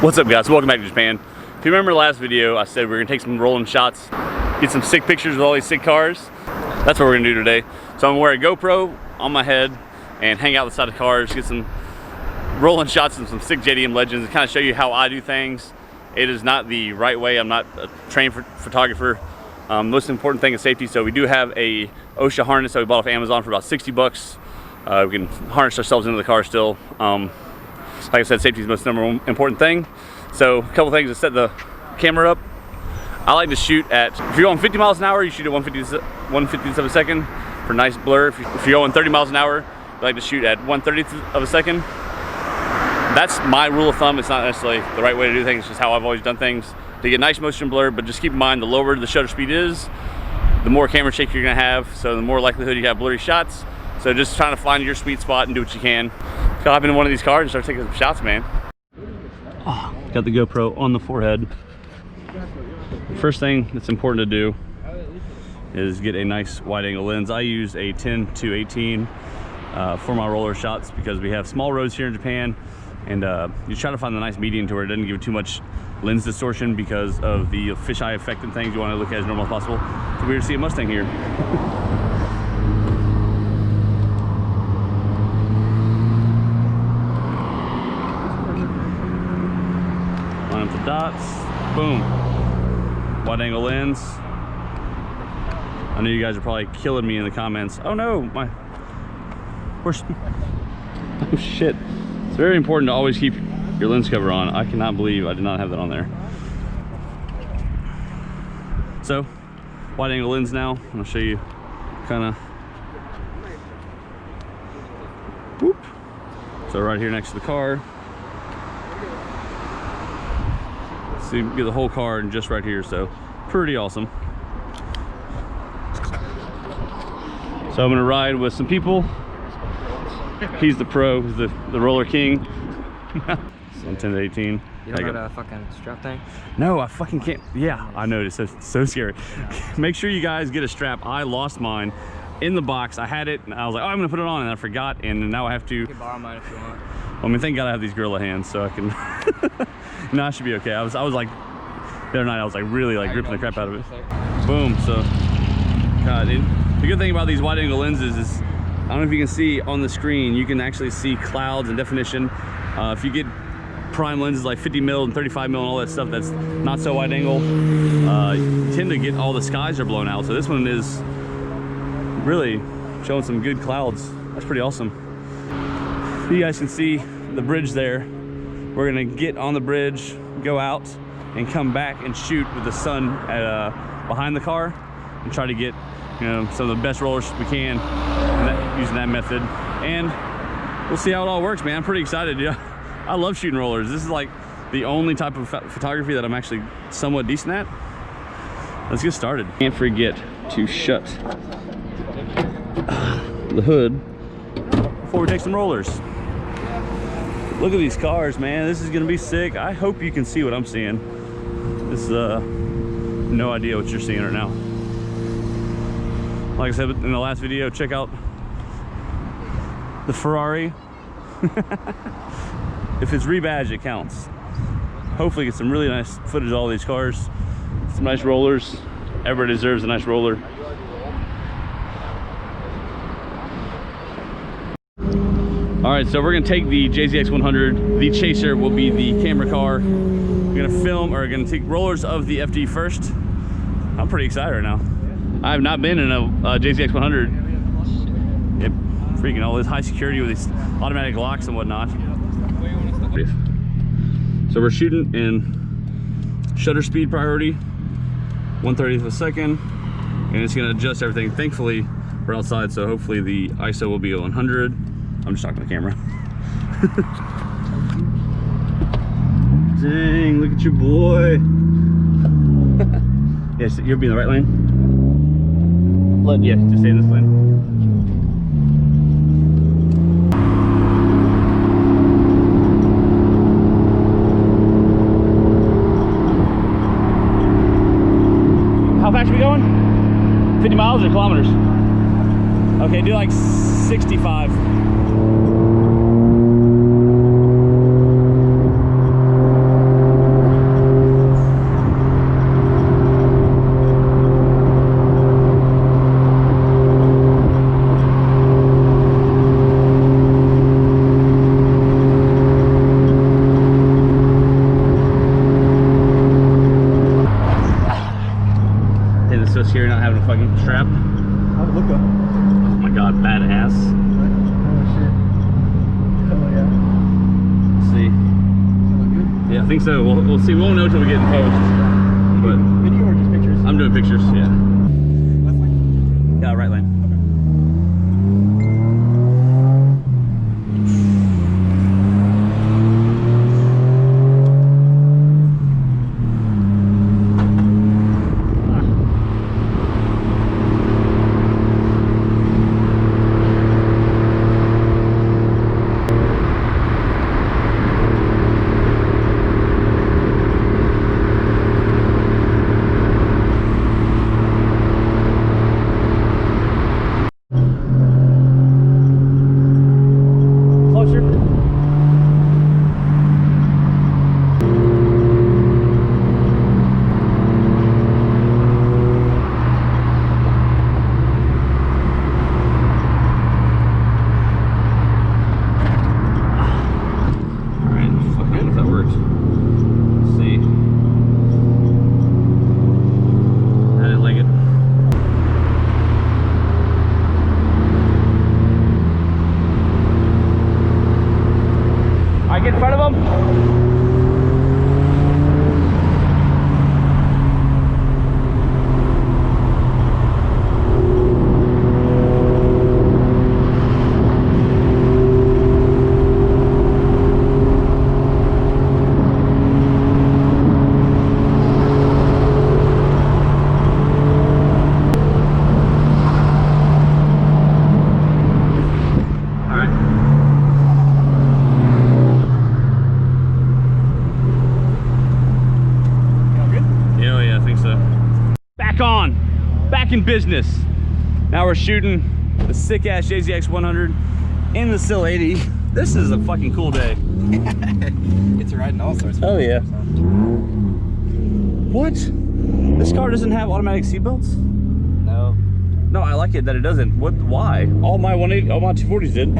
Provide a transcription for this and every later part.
What's up, guys? Welcome back to Japan. If you remember the last video, I said we were gonna take some rolling shots, get some sick pictures of all these sick cars. That's what we're gonna do today. So I'm gonna wear a GoPro on my head and hang out beside the cars, get some rolling shots and some sick JDM legends and kind of show you how I do things. It is not the right way. I'm not a trained photographer. Most important thing is safety. So we do have a OSHA harness that we bought off Amazon for about 60 bucks. We can harness ourselves into the car still. Like I said, safety is the most number one important thing. So a couple things to set the camera up. I like to shoot at, if you're going 50 miles an hour, you shoot at 1/50th of a second for nice blur. If you're going 30 miles an hour, I like to shoot at 1/30th of a second. That's my rule of thumb. It's not necessarily the right way to do things, it's just how I've always done things to get nice motion blur. But just keep in mind, the lower the shutter speed is, the more camera shake you're gonna have, so the more likelihood you have blurry shots. So just trying to find your sweet spot and do what you can. So hop into one of these cars and start taking some shots, man. Oh, got the GoPro on the forehead. First thing that's important to do is get a nice wide angle lens. I use a 10-18 for my roller shots because we have small roads here in Japan, and you try to find the nice medium to where it doesn't give too much lens distortion because of the fisheye effect and things. You want to look as normal as possible. So we're gonna see a Mustang here. Line up the dots, boom. Wide angle lens. I know you guys are probably killing me in the comments. Oh no, where's, oh shit. It's very important to always keep your lens cover on. I cannot believe I did not have that on there. So, wide angle lens now. I'm gonna show you kind of, whoop. So right here next to the car. So you can get the whole car and just right here, so pretty awesome. So I'm gonna ride with some people. He's the pro, he's the roller king. So I'm 10-18. You don't know that fucking strap thing? No, I fucking can't. Yeah, I know, it's so scary. Yeah. Make sure you guys get a strap. I lost mine in the box. I had it and I was like, oh, I'm gonna put it on, and I forgot, and now I have to. You can borrow mine if you want. Well, I mean, thank God I have these gorilla hands, so I can. No, I should be okay. I was like, the other night I was like really like ripping the crap out of it. Boom. So, God, the good thing about these wide angle lenses is, I don't know if you can see on the screen, you can actually see clouds and definition. If you get prime lenses like 50 mil and 35 mil and all that stuff that's not so wide angle, you tend to get all the skies are blown out. So this one is really showing some good clouds. That's pretty awesome. You guys can see the bridge there. We're gonna get on the bridge, go out, and come back and shoot with the sun at, behind the car, and try to get, you know, some of the best rollers we can using that method. And we'll see how it all works, man. I'm pretty excited. Yeah, I love shooting rollers. This is like the only type of photography that I'm actually somewhat decent at. Let's get started. Can't forget to shut the hood before we take some rollers. Look at these cars, man. This is gonna be sick. I hope you can see what I'm seeing. This is no idea what you're seeing right now. Like I said in the last video, check out the Ferrari. If it's rebadged, it counts. Hopefully get some really nice footage of all these cars. Some nice rollers. Everybody deserves a nice roller. All right, so we're gonna take the JZX100. The Chaser will be the camera car. We're gonna film, or gonna take rollers of the FD first. I'm pretty excited right now. I have not been in a JZX100. Yep, freaking all this high security with these automatic locks and whatnot. So we're shooting in shutter speed priority, 1/30th of a second, and it's gonna adjust everything. Thankfully, we're outside, so hopefully the ISO will be 100. I'm just talking to the camera. Dang, look at your boy. Yes, you'll be in the right lane. Yeah, just stay in this lane. How fast are we going? 50 miles or kilometers? Okay, do like 65. having a fucking strap. I'll look up. Oh my god, badass. Oh shit. Oh yeah. Let's see. Look good. Yeah, I think so. We'll see. We won't know until we get in post. But Video or just pictures? I'm doing pictures, yeah. Left lane? Yeah, right lane. Get in front of them. Back in business. Now we're shooting the sick ass JZX 100 in the Sil 80. This is a fucking cool day. It's riding all sorts of Oh yeah. So. What? This car doesn't have automatic seatbelts? No. No, I like it that it doesn't. What? Why? All my 180, all my 240s did.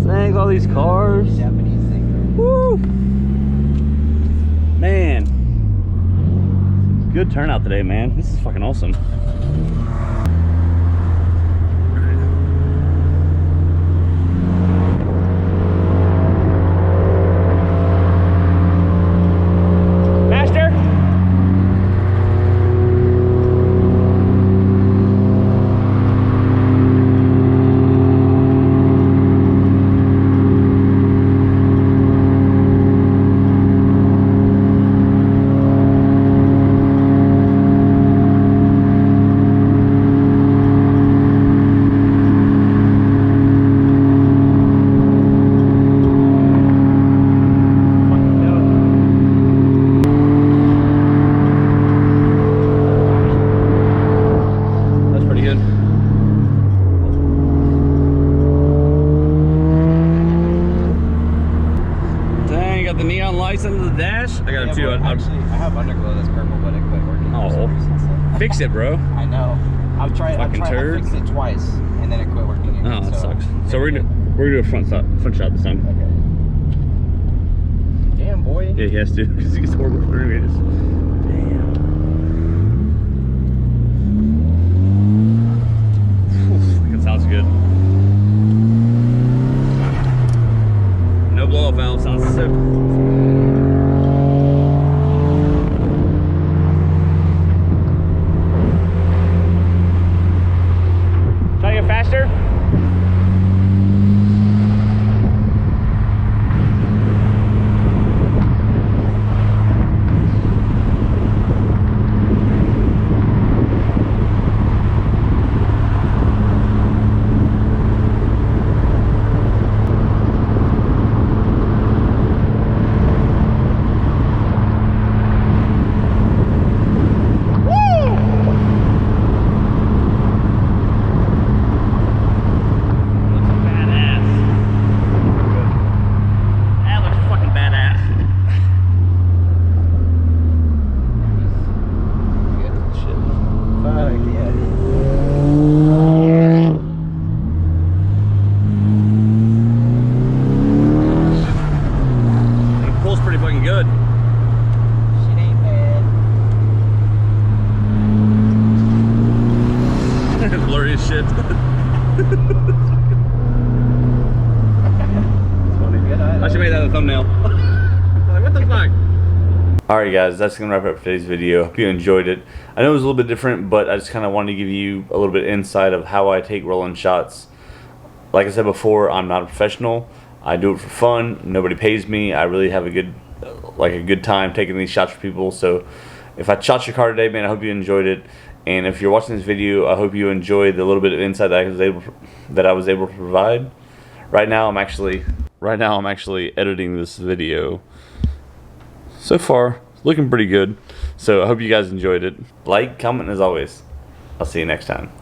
Thanks, all these cars. Japanese thing. Woo! Man. Good turnout today, man. This is fucking awesome. Under the dash, I got him too. Actually, I have underglow that's purple, but it quit working. Oh, fix it, bro. I know. I've tried. I fixed it twice, and then it quit working again. Oh, that sucks. So we're gonna do a front shot this time. Okay. Damn, boy. Yeah, he has to because he gets horrible fingers. Damn. That sounds good. No blow off valve. Sounds so. Faster. Alright guys, that's going to wrap it up for today's video. Hope you enjoyed it. I know it was a little bit different, but I just kind of wanted to give you a little bit of insight of how I take rolling shots. Like I said before, I'm not a professional. I do it for fun. Nobody pays me. I really have a good time taking these shots for people. So if I shot your car today, man, I hope you enjoyed it. And if you're watching this video, I hope you enjoyed the little bit of insight that I was able to provide. Right now I'm actually editing this video. So far, looking pretty good. So I hope you guys enjoyed it. Like, comment, as always. I'll see you next time.